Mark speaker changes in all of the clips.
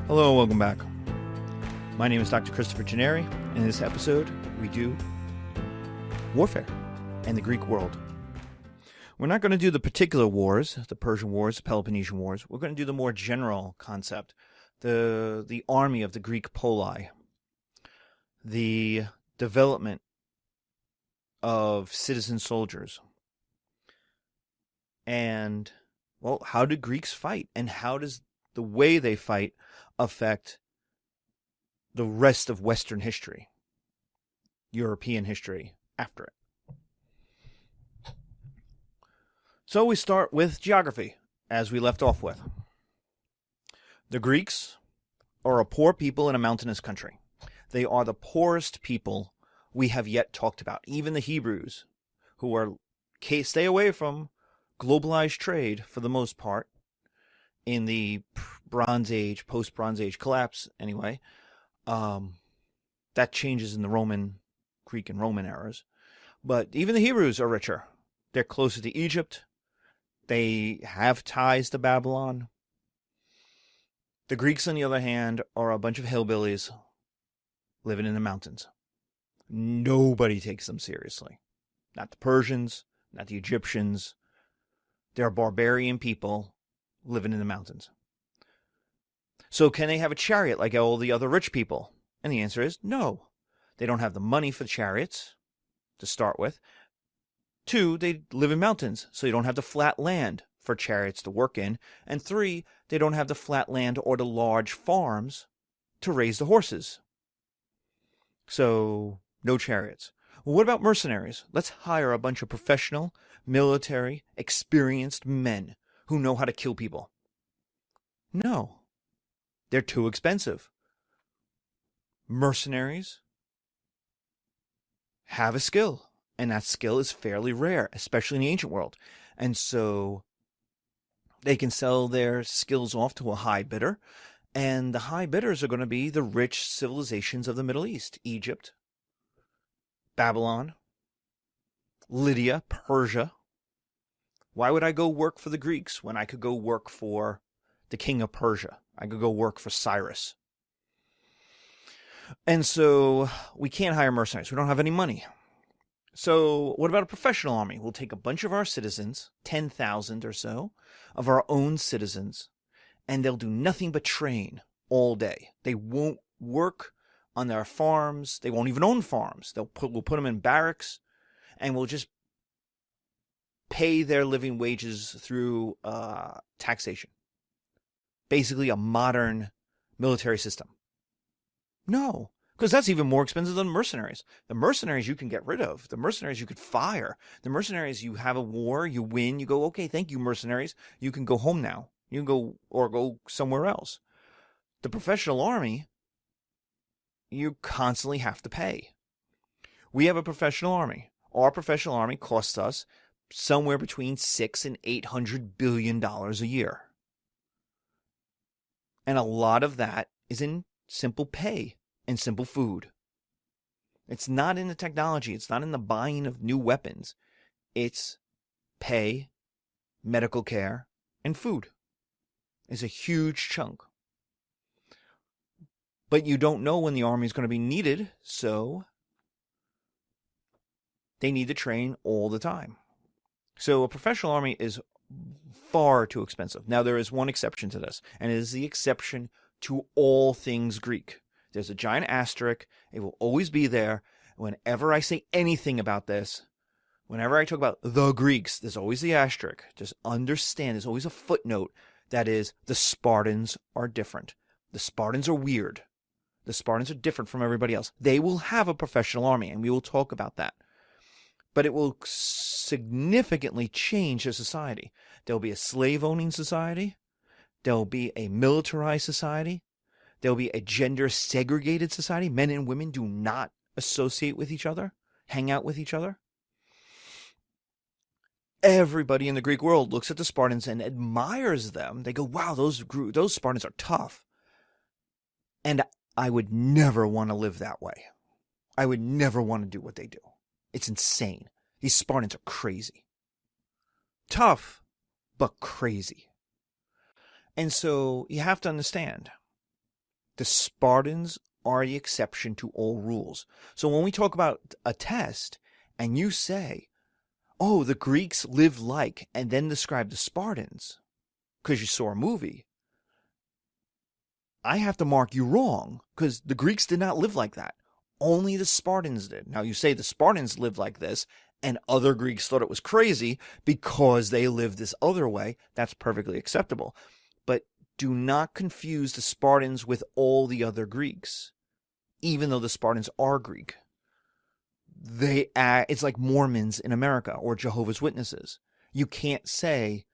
Speaker 1: Hello, welcome back. My name is Dr. Christopher Gennari, and in this episode, we do warfare and the Greek world. We're not going to do the particular wars, the Persian Wars, the Peloponnesian Wars. We're going to do the more general concept, the army of the Greek poli, the development of citizen soldiers, and, well, how do Greeks fight, and how does the way they fight affect the rest of Western history, European history after it. So we start with geography, as we left off with. The Greeks are a poor people in a mountainous country. They are the poorest people we have yet talked about. Even the Hebrews, who stay away from globalized trade for the most part, in the Bronze Age, post-Bronze Age collapse, anyway. That changes in the Greek and Roman eras. But even the Hebrews are richer. They're closer to Egypt. They have ties to Babylon. The Greeks, on the other hand, are a bunch of hillbillies living in the mountains. Nobody takes them seriously. Not the Persians, not the Egyptians. They're barbarian people living in the mountains. So can they have a chariot like all the other rich people? And the answer is no. They don't have the money for chariots to start with. 2, they live in mountains, so they don't have the flat land for chariots to work in. And 3, they don't have the flat land or the large farms to raise the horses. So no chariots. Well, what about mercenaries? Let's hire a bunch of professional, military, experienced men who know how to kill people. No. They're too expensive. Mercenaries have a skill, and that skill is fairly rare, especially in the ancient world. And so they can sell their skills off to a high bidder, and the high bidders are going to be the rich civilizations of the Middle East: Egypt, Babylon, Lydia, Persia. Why would I go work for the Greeks when I could go work for the king of Persia? I could go work for Cyrus. And so we can't hire mercenaries. We don't have any money. So what about a professional army? We'll take a bunch of our citizens, 10,000 or so, of our own citizens, and they'll do nothing but train all day. They won't work on their farms. They won't even own farms. We'll put them in barracks, and we'll just pay their living wages through taxation. Basically a modern military system. No, because that's even more expensive than mercenaries. The mercenaries you can get rid of. The mercenaries you could fire. The mercenaries, you have a war, you win, you go, okay, thank you, mercenaries. You can go home now. You can go somewhere else. The professional army, you constantly have to pay. We have a professional army. Our professional army costs us somewhere between $600 and $800 billion a year. And a lot of that is in simple pay and simple food. It's not in the technology. It's not in the buying of new weapons. It's pay, medical care, and food. It's a huge chunk. But you don't know when the army is going to be needed, so they need to train all the time. So a professional army is far too expensive. Now, there is one exception to this, and it is the exception to all things Greek. There's a giant asterisk. It will always be there. Whenever I say anything about this, whenever I talk about the Greeks, there's always the asterisk. Just understand, there's always a footnote that is, the Spartans are different. The Spartans are weird. The Spartans are different from everybody else. They will have a professional army, and we will talk about that. But it will significantly change their society. There'll be a slave-owning society. There'll be a militarized society. There'll be a gender-segregated society. Men and women do not associate with each other, hang out with each other. Everybody in the Greek world looks at the Spartans and admires them. They go, wow, those Spartans are tough. And I would never want to live that way. I would never want to do what they do. It's insane. These Spartans are crazy. Tough, but crazy. And so you have to understand, the Spartans are the exception to all rules. So when we talk about a test, and you say, oh, the Greeks lived like, and then describe the Spartans, because you saw a movie, I have to mark you wrong, because the Greeks did not live like that. Only the Spartans did. Now you say the Spartans lived like this, and other Greeks thought it was crazy because they lived this other way. That's perfectly acceptable. But do not confuse the Spartans with all the other Greeks, even though the Spartans are Greek. It's like Mormons in America or Jehovah's Witnesses. You can't say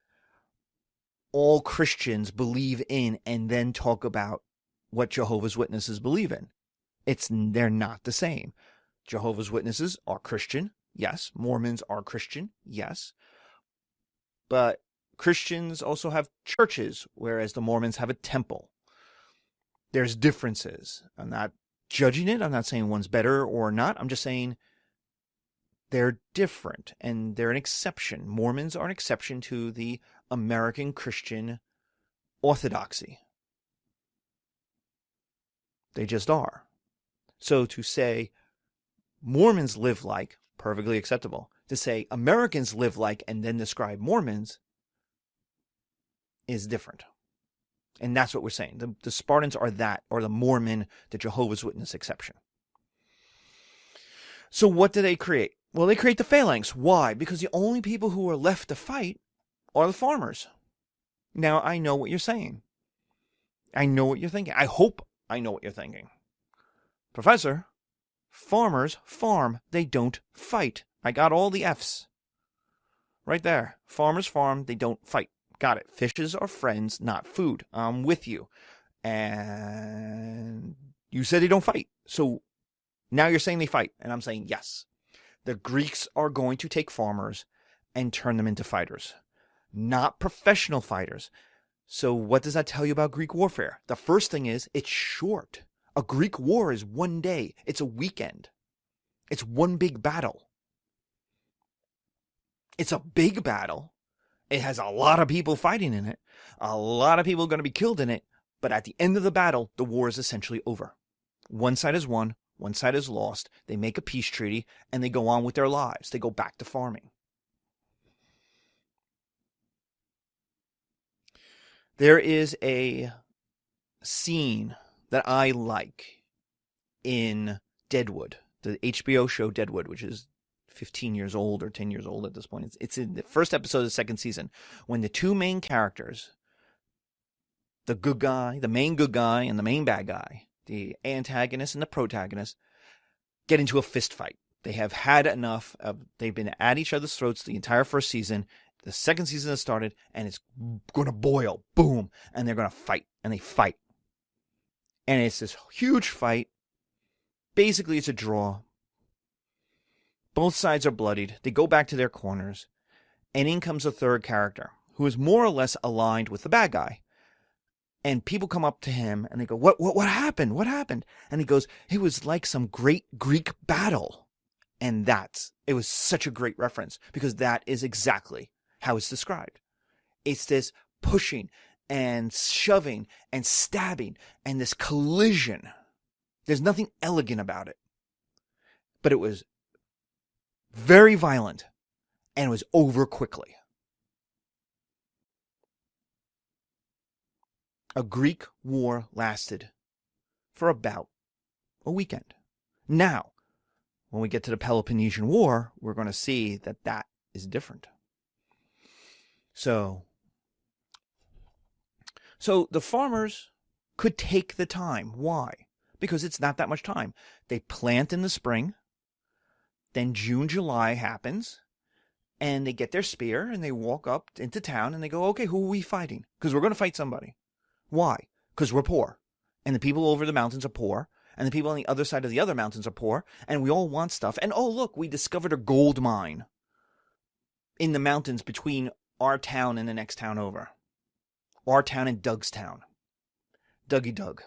Speaker 1: all Christians believe in and then talk about what Jehovah's Witnesses believe in. They're not the same. Jehovah's Witnesses are Christian, yes. Mormons are Christian, yes. But Christians also have churches, whereas the Mormons have a temple. There's differences. I'm not judging it. I'm not saying one's better or not. I'm just saying they're different, and they're an exception. Mormons are an exception to the American Christian orthodoxy. They just are. So to say Mormons live like, perfectly acceptable. To say Americans live like and then describe Mormons is different. And that's what we're saying. The Spartans are that, or the Mormon, the Jehovah's Witness exception. So what do they create? Well, they create the Phalanx. Why? Because the only people who are left to fight are the farmers. Now, I know what you're saying. I know what you're thinking. I hope I know what you're thinking. Professor, farmers farm. They don't fight. I got all the F's. Right there. Farmers farm. They don't fight. Got it. Fishes are friends, not food. I'm with you. And you said they don't fight. So now you're saying they fight. And I'm saying yes. The Greeks are going to take farmers and turn them into fighters. Not professional fighters. So what does that tell you about Greek warfare? The first thing is, it's short. A Greek war is one day. It's a weekend. It's one big battle. It's a big battle. It has a lot of people fighting in it. A lot of people are going to be killed in it. But at the end of the battle, the war is essentially over. One side has won. One side has lost. They make a peace treaty, and they go on with their lives. They go back to farming. There is a scene that I like in Deadwood, the HBO show Deadwood, which is 15 years old or 10 years old at this point. It's in the first episode of the second season, when the two main characters, the good guy, the main good guy and the main bad guy, the antagonist and the protagonist, get into a fist fight. They have had enough. They've been at each other's throats the entire first season. The second season has started, and it's going to boil. Boom. And they're going to fight. And they fight. And it's this huge fight. Basically, it's a draw. Both sides are bloodied. They go back to their corners. And in comes a third character, who is more or less aligned with the bad guy. And people come up to him, and they go, What happened? What happened? And he goes, it was like some great Greek battle. And it was such a great reference, because that is exactly how it's described. It's this pushing and shoving and stabbing and this collision. There's nothing elegant about it. But it was very violent, and it was over quickly. A Greek war lasted for about a weekend. Now, when we get to the Peloponnesian War, we're going to see that is different. So the farmers could take the time. Why? Because it's not that much time. They plant in the spring, then June, July happens, and they get their spear, and they walk up into town, and they go, okay, who are we fighting? Because we're going to fight somebody. Why? Because we're poor, and the people over the mountains are poor, and the people on the other side of the other mountains are poor, and we all want stuff. And oh, look, we discovered a gold mine in the mountains between our town and the next town over. Our town and Doug's town. Dougie Doug.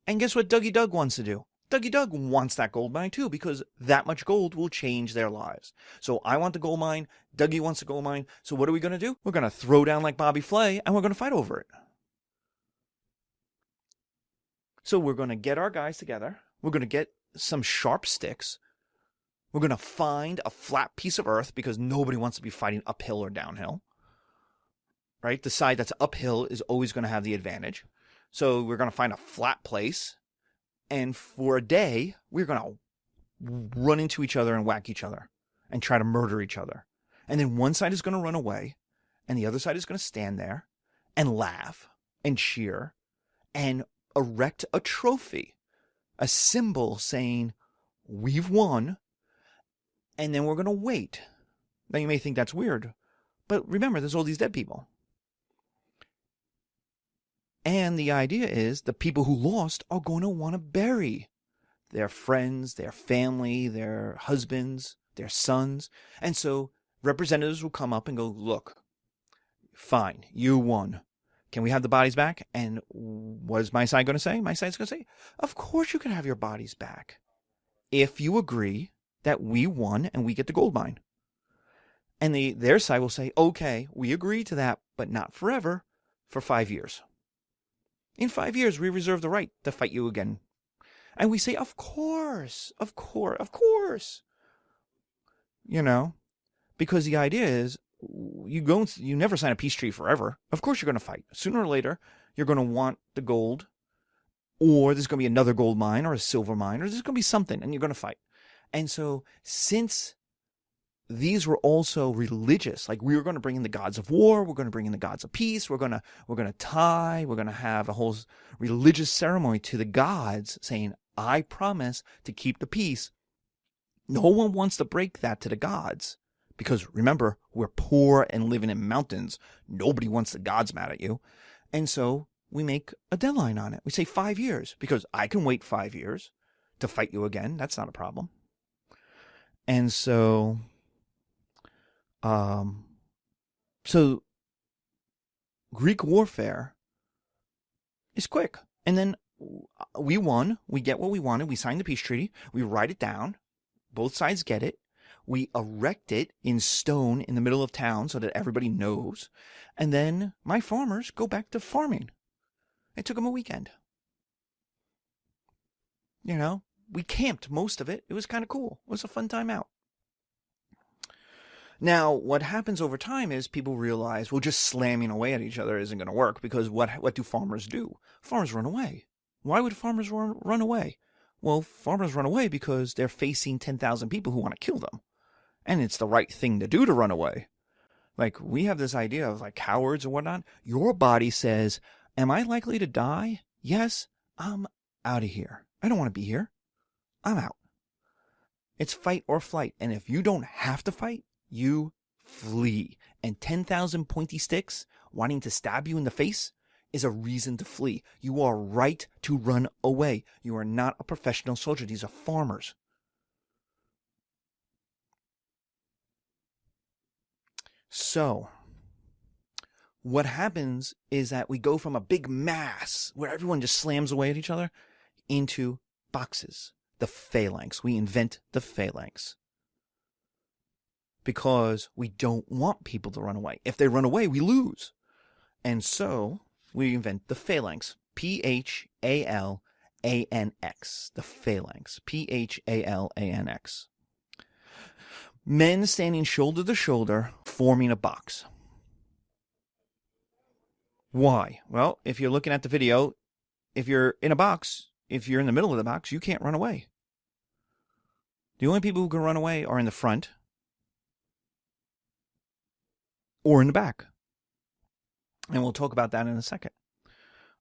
Speaker 1: And guess what Dougie Doug wants to do? Dougie Doug wants that gold mine too, because that much gold will change their lives. So I want the gold mine. Dougie wants the gold mine. So what are we going to do? We're going to throw down like Bobby Flay, and we're going to fight over it. So we're going to get our guys together. We're going to get some sharp sticks. We're going to find a flat piece of earth, because nobody wants to be fighting uphill or downhill. Right? The side that's uphill is always going to have the advantage. So we're going to find a flat place. And for a day, we're going to run into each other and whack each other and try to murder each other. And then one side is going to run away, and the other side is going to stand there and laugh and cheer and erect a trophy, a symbol saying, we've won, and then we're going to wait. Now you may think that's weird, but remember, there's all these dead people. And the idea is the people who lost are going to want to bury their friends, their family, their husbands, their sons. And so representatives will come up and go, look, fine, you won. Can we have the bodies back? And what is my side going to say? My side's going to say, of course you can have your bodies back, if you agree that we won and we get the gold mine. And their side will say, okay, we agree to that, but not forever, for 5 years. In 5 years, we reserve the right to fight you again. And we say, of course, of course, of course. You know, because the idea is you never sign a peace treaty forever. Of course you're going to fight. Sooner or later, you're going to want the gold, or there's going to be another gold mine or a silver mine, or there's going to be something, and you're going to fight. And so since these were also religious, like we were going to bring in the gods of war, we're going to bring in the gods of peace, we're going to have a whole religious ceremony to the gods saying, I promise to keep the peace. No one wants to break that to the gods, because remember, we're poor and living in mountains. Nobody wants the gods mad at you. And so we make a deadline on it. We say 5 years, because I can wait 5 years to fight you again. That's not a problem. And so Greek warfare is quick. And then we won. We get what we wanted. We signed the peace treaty. We write it down. Both sides get it. We erect it in stone in the middle of town so that everybody knows. And then my farmers go back to farming. It took them a weekend. You know, we camped most of it. It was kind of cool. It was a fun time out. Now, what happens over time is people realize, well, just slamming away at each other isn't going to work, because what do farmers do? Farmers run away. Why would farmers run away? Well, farmers run away because they're facing 10,000 people who want to kill them. And it's the right thing to do to run away. Like, we have this idea of like cowards and whatnot. Your body says, am I likely to die? Yes, I'm out of here. I don't want to be here. I'm out. It's fight or flight. And if you don't have to fight, you flee. And 10,000 pointy sticks wanting to stab you in the face is a reason to flee. You are right to run away. You are not a professional soldier. These are farmers. So, what happens is that we go from a big mass where everyone just slams away at each other into boxes. The Phalanx. We invent the Phalanx. Because we don't want people to run away. If they run away, we lose. And so we invent the Phalanx. P-H-A-L-A-N-X. The Phalanx. P-H-A-L-A-N-X. Men standing shoulder to shoulder, forming a box. Why? Well, if you're looking at the video, if you're in a box, if you're in the middle of the box, you can't run away. The only people who can run away are in the front or in the back. And we'll talk about that in a second.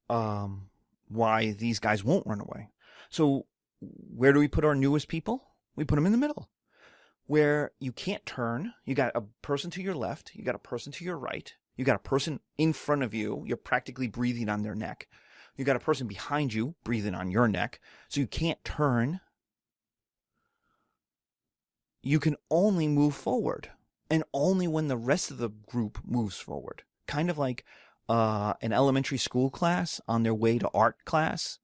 Speaker 1: Why these guys won't run away. So where do we put our newest people? We put them in the middle, where you can't turn. You got a person to your left. You got a person to your right. You got a person in front of you. You're practically breathing on their neck. You got a person behind you breathing on your neck. So you can't turn. You can only move forward, and only when the rest of the group moves forward. Kind of like an elementary school class on their way to art class.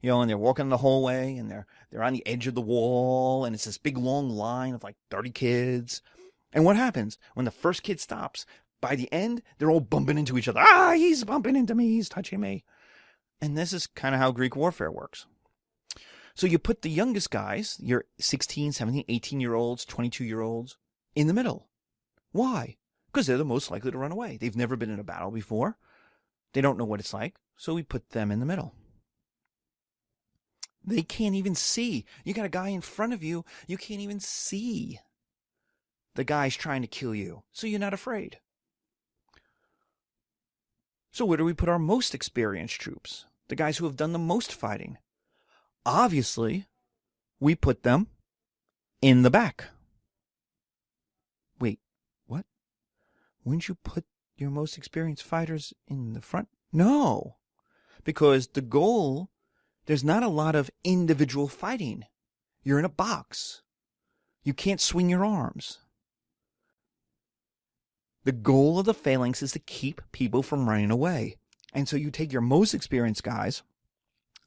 Speaker 1: And they're walking the hallway, and they're on the edge of the wall, and it's this big long line of like 30 kids. And what happens when the first kid stops? By the end, they're all bumping into each other. Ah, he's bumping into me. He's touching me. And this is kind of how Greek warfare works. So you put the youngest guys, your 16, 17, 18-year-olds, 22-year-olds, in the middle. Why? Because they're the most likely to run away. They've never been in a battle before. They don't know what it's like. So we put them in the middle. They can't even see. You got a guy in front of you. You can't even see the guy's trying to kill you. So you're not afraid. So where do we put our most experienced troops? The guys who have done the most fighting? Obviously, we put them in the back. Wait, what? Wouldn't you put your most experienced fighters in the front? No, because the goal, there's not a lot of individual fighting. You're in a box. You can't swing your arms. The goal of the phalanx is to keep people from running away. And so you take your most experienced guys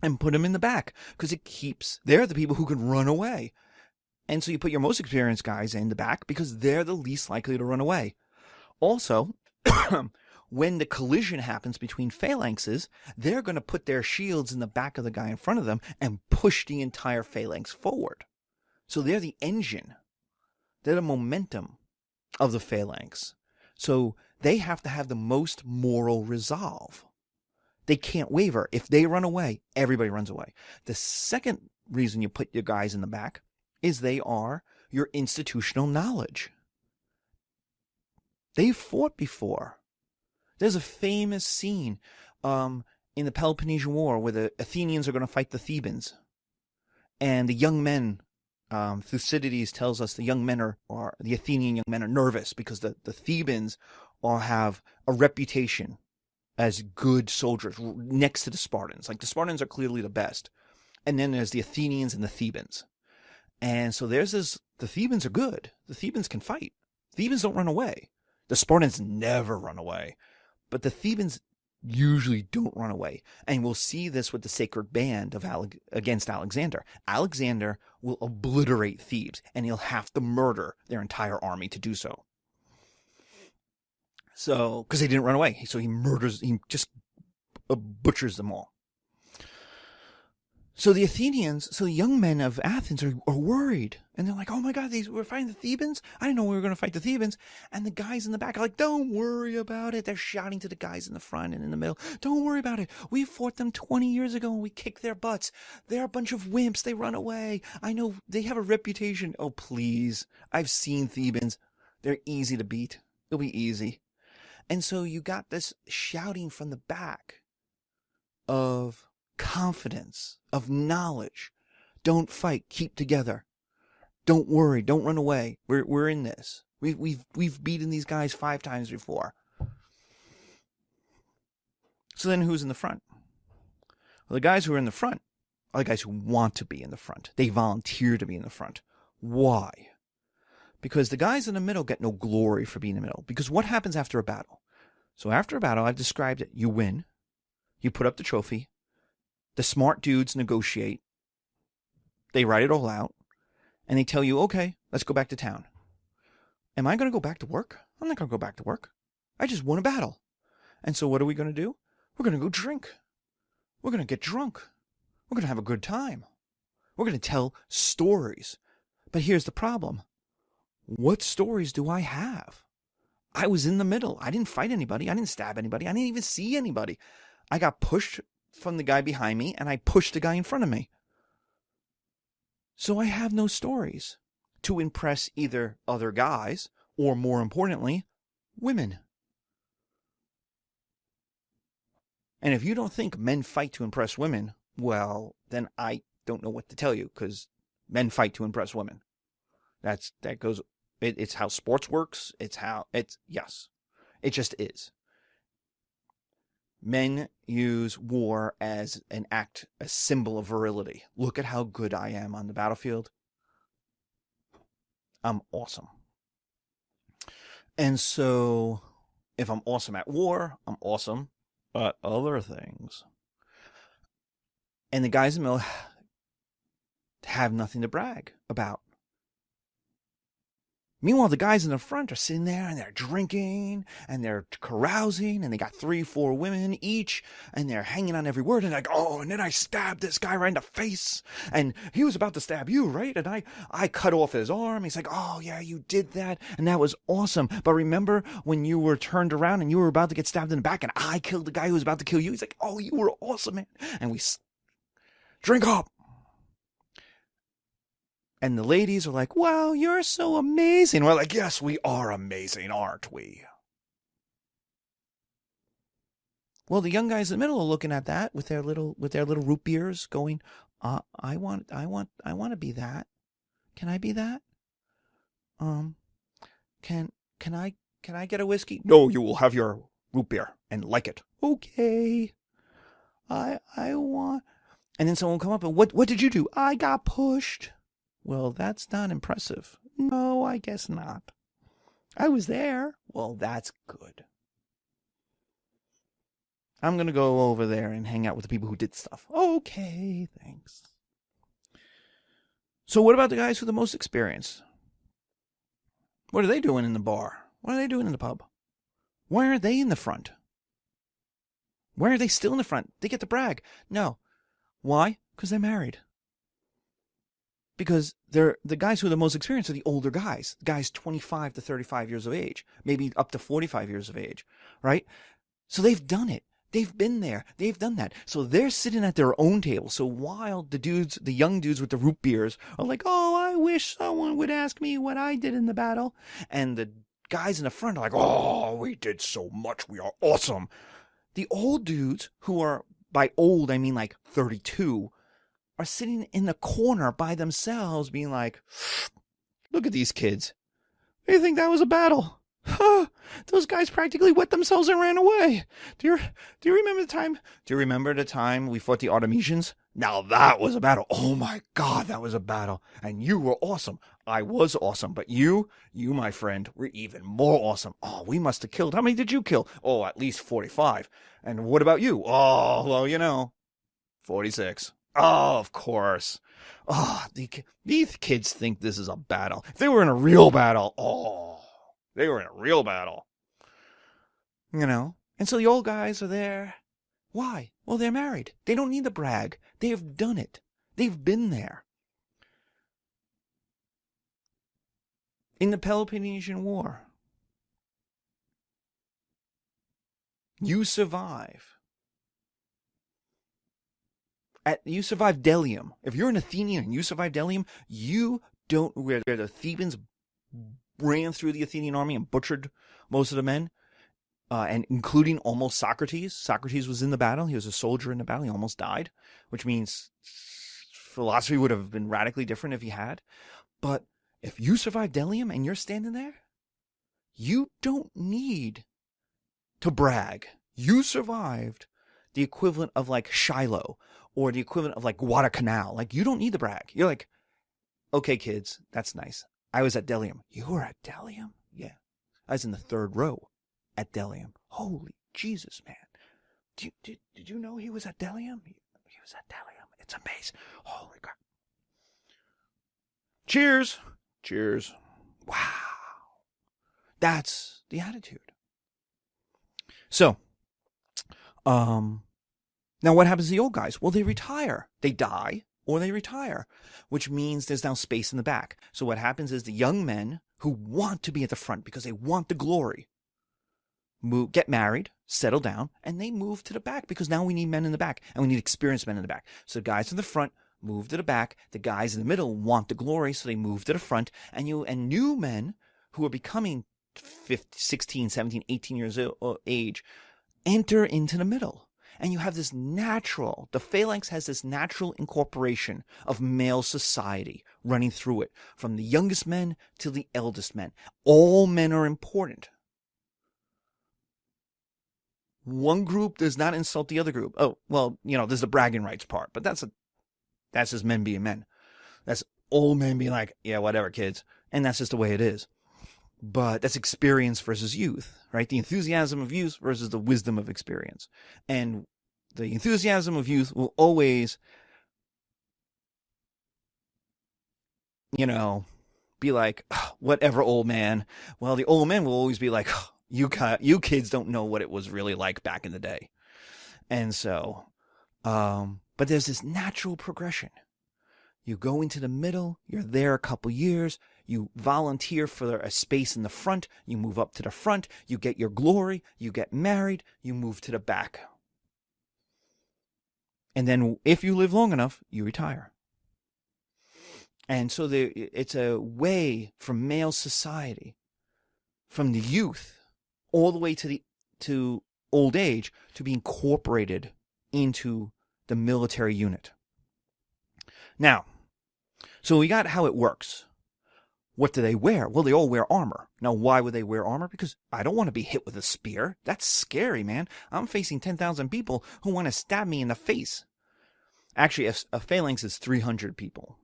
Speaker 1: and put them in the back because they're the people who can run away. And so you put your most experienced guys in the back because they're the least likely to run away. Also, when the collision happens between phalanxes, they're going to put their shields in the back of the guy in front of them and push the entire phalanx forward. So they're the engine. They're the momentum of the phalanx. So they have to have the most moral resolve. They can't waver. If they run away, everybody runs away. The second reason you put your guys in the back is they are your institutional knowledge. They've fought before. There's a famous scene in the Peloponnesian War where the Athenians are going to fight the Thebans. And the young men, Thucydides tells us the young men are the Athenian young men are nervous because the Thebans have a reputation as good soldiers next to the Spartans. Like the Spartans are clearly the best. And then there's the Athenians and the Thebans. And so the Thebans are good. The Thebans can fight. Thebans don't run away. The Spartans never run away. But the Thebans usually don't run away. And we'll see this with the sacred band against Alexander. Alexander will obliterate Thebes, and he'll have to murder their entire army to do so. So, because they didn't run away. So he just butchers them all. So the young men of Athens are worried. And they're like, oh my God, we're fighting the Thebans? I didn't know we were going to fight the Thebans. And the guys in the back are like, don't worry about it. They're shouting to the guys in the front and in the middle. Don't worry about it. We fought them 20 years ago and we kicked their butts. They're a bunch of wimps. They run away. I know they have a reputation. Oh, please. I've seen Thebans. They're easy to beat. It'll be easy. And so you got this shouting from the back of confidence, of knowledge. Don't fight. Keep together. Don't worry. Don't run away. We're in this. We've beaten these guys 5 times before. So then who's in the front? Well, the guys who are in the front are the guys who want to be in the front. They volunteer to be in the front. Why? Because the guys in the middle get no glory for being in the middle. Because what happens after a battle? So after a battle, I've described it. You win. You put up the trophy. The smart dudes negotiate. They write it all out. And they tell you, okay, let's go back to town. Am I going to go back to work? I'm not going to go back to work. I just won a battle. And so what are we going to do? We're going to go drink. We're going to get drunk. We're going to have a good time. We're going to tell stories. But here's the problem. What stories do I have? I was in the middle. I didn't fight anybody. I didn't stab anybody. I didn't even see anybody. I got pushed from the guy behind me, and I pushed the guy in front of me. So I have no stories to impress either other guys or, more importantly, women. And if you don't think men fight to impress women, well, then I don't know what to tell you, because men fight to impress women. It's how sports works. Yes, it just is. Men use war as a symbol of virility. Look at how good I am on the battlefield. I'm awesome. And so, if I'm awesome at war, I'm awesome at other things. And the guys in the middle have nothing to brag about. Meanwhile, the guys in the front are sitting there and they're drinking and they're carousing and they got 3, 4 women each and they're hanging on every word and like, oh, and then I stabbed this guy right in the face and he was about to stab you, right? And I cut off his arm. He's like, oh yeah, you did that and that was awesome. But remember when you were turned around and you were about to get stabbed in the back and I killed the guy who was about to kill you? He's like, oh, you were awesome, man. And we drink up. And the ladies are like, wow, you're so amazing. We're like, yes, we are amazing, aren't we? Well, the young guys in the middle are looking at that with their little root beers going, I want to be that. Can I be that? Can I get a whiskey? No, you will have your root beer and like it. Okay. I want. And then someone will come up and what did you do? I got pushed. Well, that's not impressive. No, I guess not. I was there. Well, that's good. I'm going to go over there and hang out with the people who did stuff. Okay, thanks. So what about the guys with the most experience? What are they doing in the bar? What are they doing in the pub? Why aren't they in the front? Why are they still in the front? They get to brag. No. Why? Because they're married. Because the guys who are the most experienced are the older guys. Guys 25 to 35 years of age. Maybe up to 45 years of age. Right? So they've done it. They've been there. They've done that. So they're sitting at their own table. So while the young dudes with the root beers are like, oh, I wish someone would ask me what I did in the battle. And the guys in the front are like, oh, we did so much. We are awesome. The old dudes, who are, by old, I mean like 32, are sitting in the corner by themselves being like, look at these kids. They think that was a battle. Those guys practically wet themselves and ran away. Do you remember the time? Do you remember the time we fought the Artemisians? Now that was a battle. Oh my God, that was a battle. And you were awesome. I was awesome. But you, my friend, were even more awesome. Oh, we must have killed. How many did you kill? Oh, at least 45. And what about you? Oh, well, 46. Oh, of course. Oh, these kids think this is a battle. If they were in a real battle, they were in a real battle. And so the old guys are there. Why? Well, they're married. They don't need to brag. They have done it. They've been there. In the Peloponnesian War, you survive. You survive Delium. If you're an Athenian and you survive Delium, you don't. Where the Thebans ran through the Athenian army and butchered most of the men, and including almost Socrates. Socrates was in the battle. He was a soldier in the battle. He almost died, which means philosophy would have been radically different if he had. But if you survive Delium and you're standing there, you don't need to brag. You survived the equivalent of like Shiloh or the equivalent of like Guadalcanal. Like, you don't need to brag. You're like, okay, kids, that's nice. I was at Delium. You were at Delium? Yeah. I was in the 3rd row at Delium. Holy Jesus, man. Did you know he was at Delium? He was at Delium. It's amazing. Holy crap. Cheers. Cheers. Wow. That's the attitude. So, now what happens to the old guys? Well, they retire. They die or they retire, which means there's now space in the back. So what happens is the young men who want to be at the front because they want the glory get married, settle down, and they move to the back because now we need men in the back and we need experienced men in the back. So guys in the front move to the back. The guys in the middle want the glory, so they move to the front. And new men who are becoming 16, 17, 18 years of age enter into the middle. And you have this the Phalanx has this natural incorporation of male society running through it, from the youngest men to the eldest men. All men are important. One group does not insult the other group. Oh, well, there's the bragging rights part, but that's just men being men. That's old men being like, yeah, whatever, kids. And that's just the way it is. But that's experience versus youth, right? The enthusiasm of youth versus the wisdom of experience. And the enthusiasm of youth will always, be like, "Oh, whatever, old man." Well, the old man will always be like, "Oh, you kids don't know what it was really like back in the day." And so, but there's this natural progression. You go into the middle, you're there a couple years, you volunteer for a space in the front, you move up to the front, you get your glory, you get married, you move to the back. And then if you live long enough, you retire. And so it's a way for male society, from the youth all the way to old age, to be incorporated into the military unit. Now, so we got how it works. What do they wear? Well, they all wear armor. Now, why would they wear armor? Because I don't want to be hit with a spear. That's scary, man. I'm facing 10,000 people who want to stab me in the face. Actually, a phalanx is 300 people.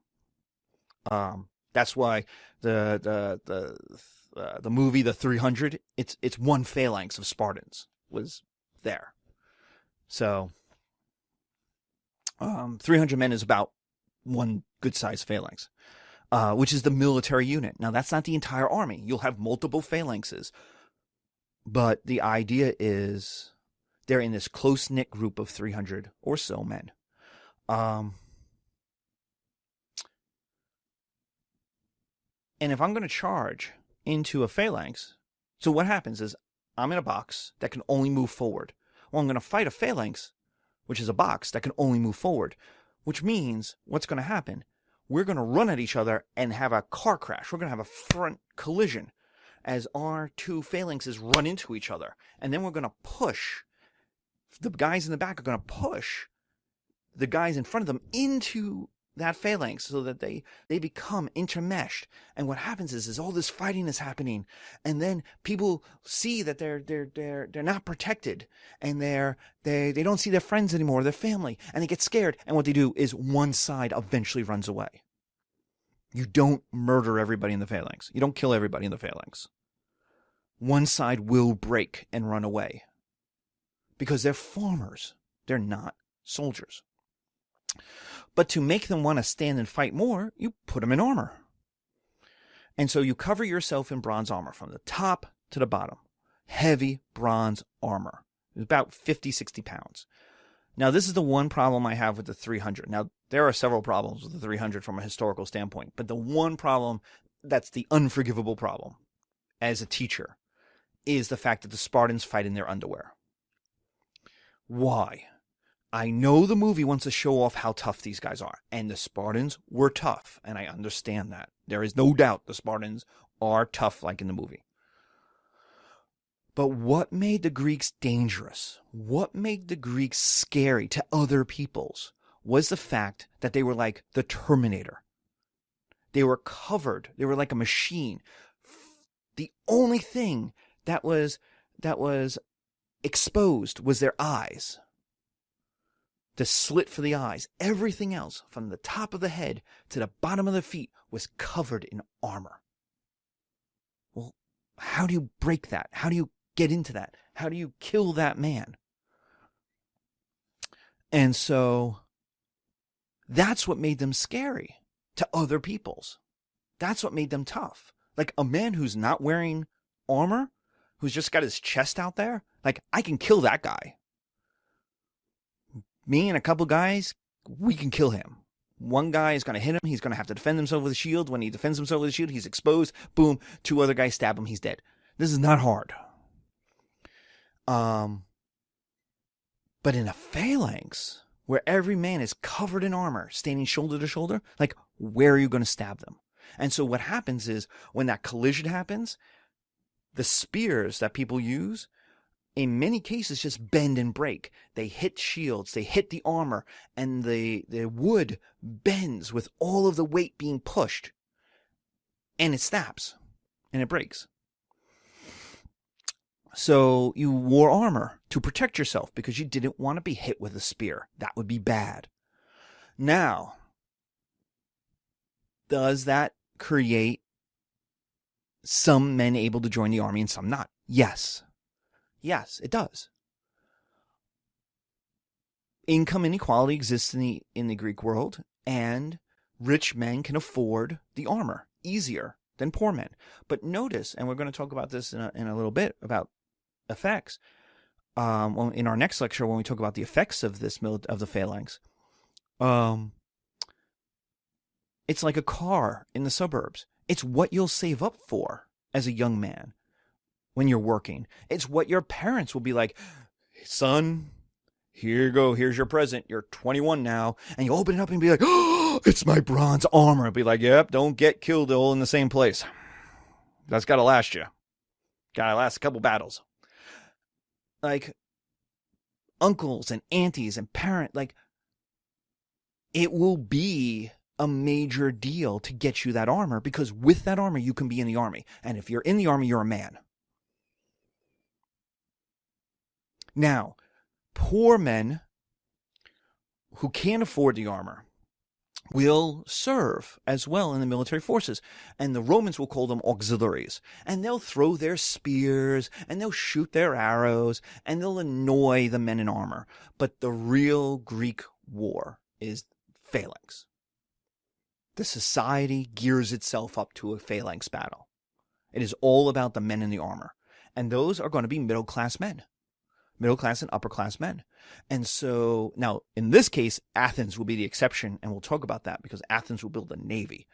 Speaker 1: That's why the movie The 300, it's one phalanx of Spartans was there. So 300 men is about one good-sized phalanx, which is the military unit. Now, that's not the entire army. You'll have multiple phalanxes. But the idea is they're in this close-knit group of 300 or so men. And if I'm going to charge into a phalanx, so what happens is I'm in a box that can only move forward. Well, I'm going to fight a phalanx, which is a box that can only move forward, which means what's going to happen? We're going to run at each other and have a car crash. We're going to have a front collision as our two phalanxes run into each other. And then we're going to push. The guys in the back are going to push the guys in front of them into that phalanx so that they become intermeshed. And what happens is all this fighting is happening, and then people see that they're not protected, and they don't see their friends anymore, their family, and they get scared. And what they do is one side eventually runs away. You don't murder everybody in the phalanx. You don't kill everybody in the phalanx. One side will break and run away because they're farmers. They're not soldiers. But to make them want to stand and fight more, you put them in armor. And so you cover yourself in bronze armor from the top to the bottom. Heavy bronze armor. It's about 50, 60 pounds. Now, this is the one problem I have with the 300. Now, there are several problems with the 300 from a historical standpoint. But the one problem that's the unforgivable problem as a teacher is the fact that the Spartans fight in their underwear. Why? I know the movie wants to show off how tough these guys are, and the Spartans were tough, and I understand that. There is no doubt the Spartans are tough like in the movie. But what made the Greeks dangerous? What made the Greeks scary to other peoples was the fact that they were like the Terminator. They were covered. They were like a machine. The only thing that was exposed was their eyes. The slit for the eyes. Everything else, from the top of the head to the bottom of the feet, was covered in armor. Well, how do you break that? How do you get into that? How do you kill that man? And so that's what made them scary to other peoples. That's what made them tough. Like a man who's not wearing armor, who's just got his chest out there, like I can kill that guy. Me and a couple guys, we can kill him. One guy is going to hit him. He's going to have to defend himself with a shield. When he defends himself with a shield, he's exposed. Boom. Two other guys stab him. He's dead. This is not hard. But in a phalanx, where every man is covered in armor, standing shoulder to shoulder, like, where are you going to stab them? And so what happens is, when that collision happens, the spears that people use, in many cases, just bend and break. They hit shields, they hit the armor, and the wood bends with all of the weight being pushed. And it snaps, and it breaks. So you wore armor to protect yourself because you didn't want to be hit with a spear. That would be bad. Now, does that create some men able to join the army and some not? Yes. Yes, it does. income inequality exists in the Greek world, and rich men can afford the armor easier than poor men. But notice, and we're going to talk about this in a little bit about effects, in our next lecture when we talk about the effects of the Phalanx. It's like a car in the suburbs. It's what you'll save up for as a young man when you're working. It's what your parents will be like, son, here you go. Here's your present. You're 21 now. And you open it up and be like, oh, it's my bronze armor. I'll be like, yep, don't get killed all in the same place. That's got to last you. Got to last a couple battles. Like, uncles and aunties and parents, like, it will be a major deal to get you that armor, because with that armor, you can be in the army. And if you're in the army, you're a man. Now, poor men who can't afford the armor will serve as well in the military forces. And the Romans will call them auxiliaries. And they'll throw their spears, and they'll shoot their arrows, and they'll annoy the men in armor. But the real Greek war is phalanx. The society gears itself up to a phalanx battle. It is all about the men in the armor. And those are going to be middle-class men. Middle-class and upper-class men. And so, now, in this case, Athens will be the exception, and we'll talk about that, because Athens will build a navy.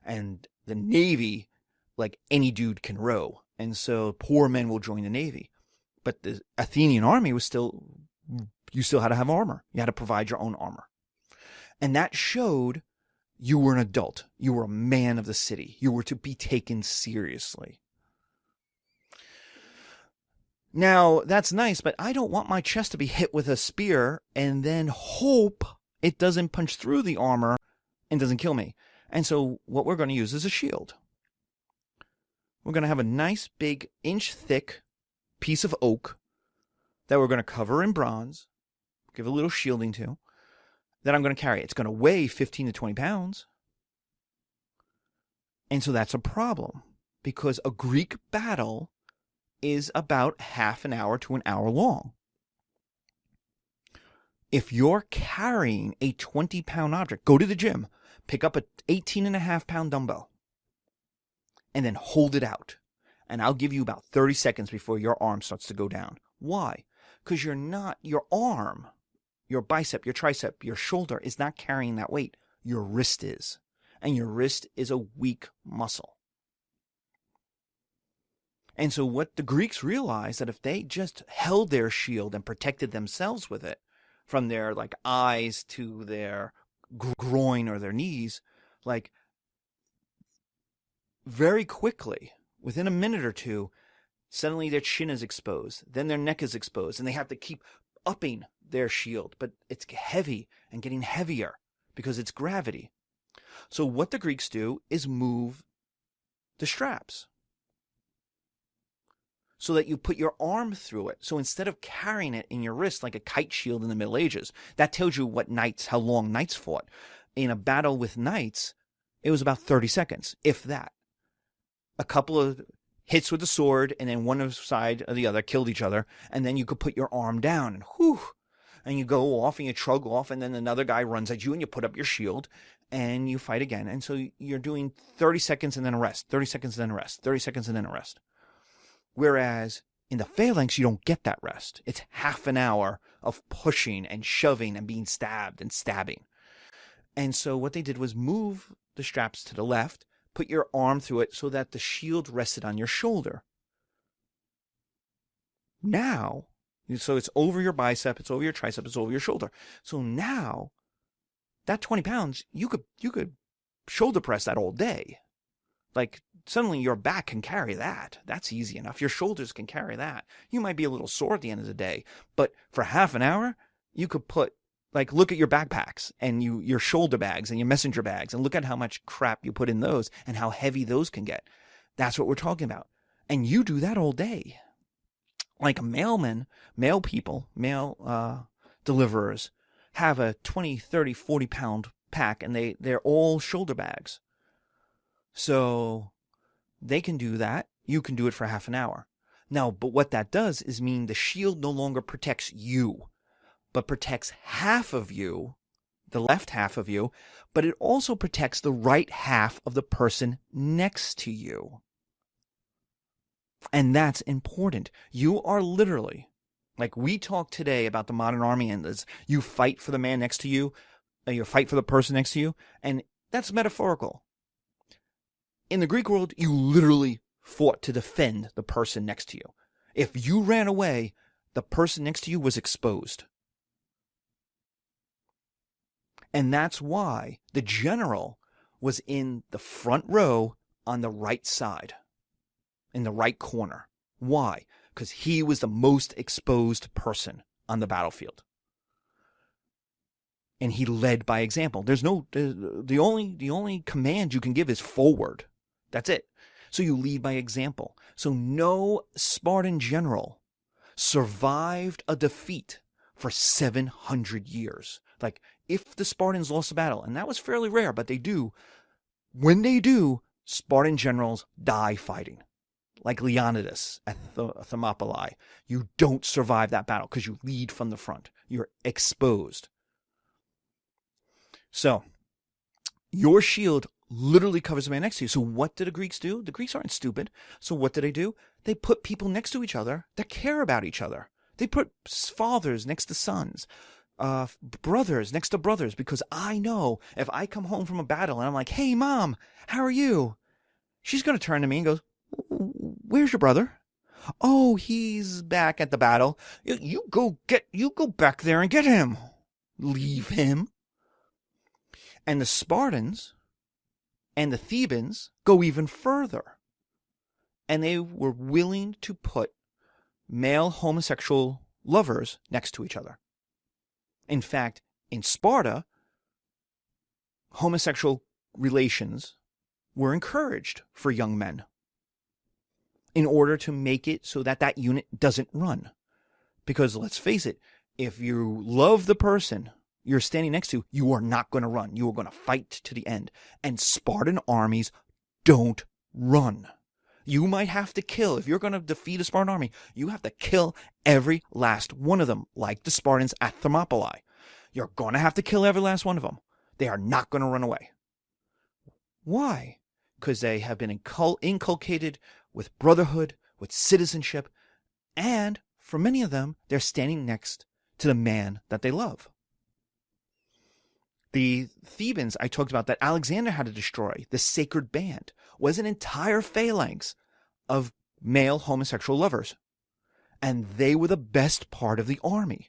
Speaker 1: And the navy, like any dude can row. And so poor men will join the navy. But the Athenian army was you still had to have armor. You had to provide your own armor. And that showed you were an adult. You were a man of the city. You were to be taken seriously. Now, that's nice, but I don't want my chest to be hit with a spear and then hope it doesn't punch through the armor and doesn't kill me. And so what we're going to use is a shield. We're going to have a nice big inch-thick piece of oak that we're going to cover in bronze, give a little shielding to, that I'm going to carry. It's going to weigh 15 to 20 pounds. And so that's a problem, because a Greek battle is about half an hour to an hour long. If you're carrying a 20-pound object, go to the gym, pick up a 18.5-pound dumbbell, and then hold it out. And I'll give you about 30 seconds before your arm starts to go down. Why? Because your arm, your bicep, your tricep, your shoulder is not carrying that weight. Your wrist is. And your wrist is a weak muscle. And so what the Greeks realized, that if they just held their shield and protected themselves with it, from their eyes to their groin or their knees, very quickly, within a minute or two, suddenly their chin is exposed, then their neck is exposed, and they have to keep upping their shield. But it's heavy and getting heavier because it's gravity. So what the Greeks do is move the straps so that you put your arm through it. So instead of carrying it in your wrist like a kite shield in the Middle Ages, that tells you how long knights fought. In a battle with knights, it was about 30 seconds, if that. A couple of hits with the sword, and then one side or the other killed each other, and then you could put your arm down, and whew, and you go off and you chug off, and then another guy runs at you, and you put up your shield, and you fight again. And so you're doing 30 seconds and then a rest, 30 seconds and then a rest, 30 seconds and then a rest. Whereas in the phalanx, you don't get that rest. It's half an hour of pushing and shoving and being stabbed and stabbing. And so what they did was move the straps to the left, put your arm through it so that the shield rested on your shoulder. Now, so it's over your bicep, it's over your tricep, it's over your shoulder. So now, that 20 pounds, you could shoulder press that all day. Suddenly your back can carry that. That's easy enough. Your shoulders can carry that. You might be a little sore at the end of the day, but for half an hour, you could put, look at your backpacks and your shoulder bags and your messenger bags, and look at how much crap you put in those and how heavy those can get. That's what we're talking about. And you do that all day. Male deliverers have a 20, 30, 40 pound pack, and they're all shoulder bags. So they can do that. You can do it for half an hour. Now, but what that does is mean the shield no longer protects you. but protects half of you, the left half of you, but it also protects the right half of the person next to you. And that's important. You are literally, like we talked today about the modern army, and this, you fight for the man next to you, you fight for the person next to you, and that's metaphorical. In the Greek world, you literally fought to defend the person next to you. If you ran away, the person next to you was exposed. And that's why the general was in the front row on the right side, in the right corner. Why? Because he was the most exposed person on the battlefield. And he led by example. The only command you can give is forward. That's it. So you lead by example. So no Spartan general survived a defeat for 700 years. Like, if the Spartans lost a battle, and that was fairly rare, but they do, when they do, Spartan generals die fighting. Like Leonidas at Thermopylae. You don't survive that battle because you lead from the front. You're exposed. So, your shield literally covers the man next to you. So what do the Greeks do? The Greeks aren't stupid. So what do? They put people next to each other that care about each other. They put fathers next to sons, brothers next to brothers, because I know if I come home from a battle and I'm like, hey, Mom, how are you? She's going to turn to me and go, where's your brother? Oh, he's back at the battle. You go back there and get him. Leave him. And the Spartans and the Thebans go even further. And they were willing to put male homosexual lovers next to each other. In fact, in Sparta, homosexual relations were encouraged for young men in order to make it so that that unit doesn't run. Because let's face it, if you love the person you're standing next to, you are not going to run. You are going to fight to the end. And Spartan armies don't run. You might have to kill, if you're going to defeat a Spartan army, you have to kill every last one of them, like the Spartans at Thermopylae. You're going to have to kill every last one of them. They are not going to run away. Why? Because they have been inculcated with brotherhood, with citizenship, and for many of them, they're standing next to the man that they love. The Thebans I talked about that Alexander had to destroy, the sacred band, was an entire phalanx of male homosexual lovers. And they were the best part of the army.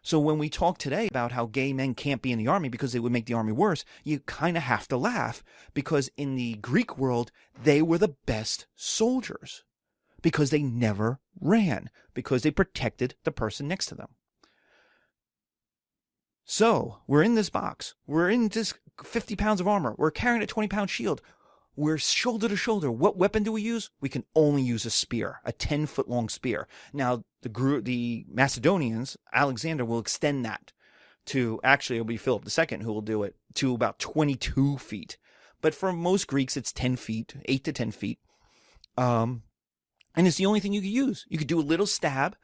Speaker 1: So when we talk today about how gay men can't be in the army because they would make the army worse, you kind of have to laugh, because in the Greek world, they were the best soldiers because they never ran, because they protected the person next to them. So, we're in this box. We're in this 50 pounds of armor. We're carrying a 20-pound shield. We're shoulder to shoulder. What weapon do we use? We can only use a spear, a 10-foot-long spear. Now, the Macedonians, Alexander will extend that to, actually, it'll be Philip II who will do it, to about 22 feet. But for most Greeks, it's 10 feet, 8 to 10 feet. And it's the only thing you could use. You could do a little stab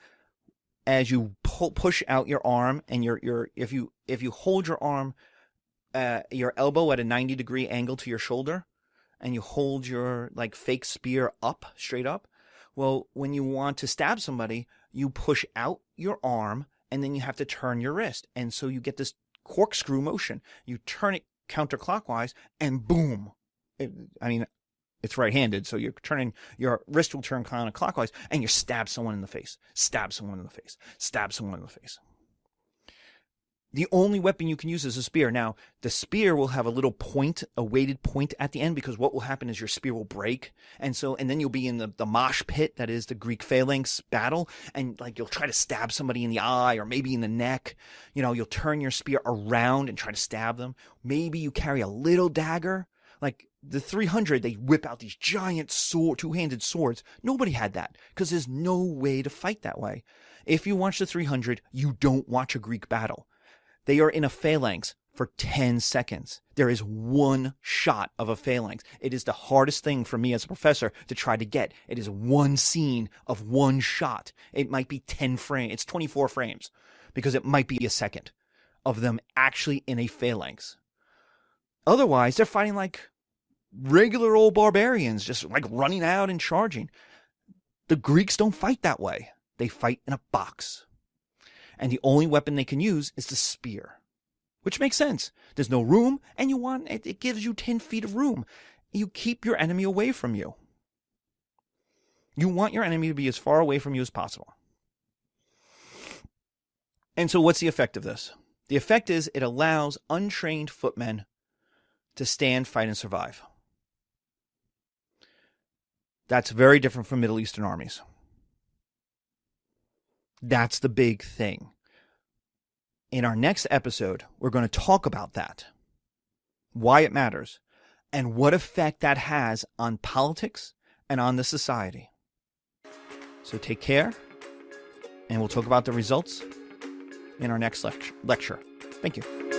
Speaker 1: as you push out your arm, and if you hold your arm, your elbow at a 90-degree angle to your shoulder, and you hold your fake spear up, straight up, well, when you want to stab somebody, you push out your arm, and then you have to turn your wrist, and so you get this corkscrew motion. You turn it counterclockwise, and boom! It's right-handed, so your wrist will turn counterclockwise, and you stab someone in the face. Stab someone in the face. Stab someone in the face. The only weapon you can use is a spear. Now, the spear will have a little point, a weighted point at the end, because what will happen is your spear will break, and then you'll be in the mosh pit that is the Greek phalanx battle, and you'll try to stab somebody in the eye or maybe in the neck. You'll turn your spear around and try to stab them. Maybe you carry a little dagger, the 300, they whip out these giant two-handed swords. Nobody had that, because there's no way to fight that way. If you watch the 300, you don't watch a Greek battle. They are in a phalanx for 10 seconds. There is one shot of a phalanx. It is the hardest thing for me as a professor to try to get. It is one scene of one shot. It might be 10 frames. It's 24 frames. because it might be a second of them actually in a phalanx. Otherwise, they're fighting like regular old barbarians, just like running out and charging. The Greeks don't fight that way. They fight in a box. And the only weapon they can use is the spear, which makes sense. There's no room, and it gives you 10 feet of room. You keep your enemy away from you. You want your enemy to be as far away from you as possible. And so what's the effect of this? The effect is it allows untrained footmen to stand, fight, and survive. That's very different from Middle Eastern armies. That's the big thing. In our next episode, we're going to talk about that, why it matters, and what effect that has on politics and on the society. So take care, and we'll talk about the results in our next lecture. Thank you.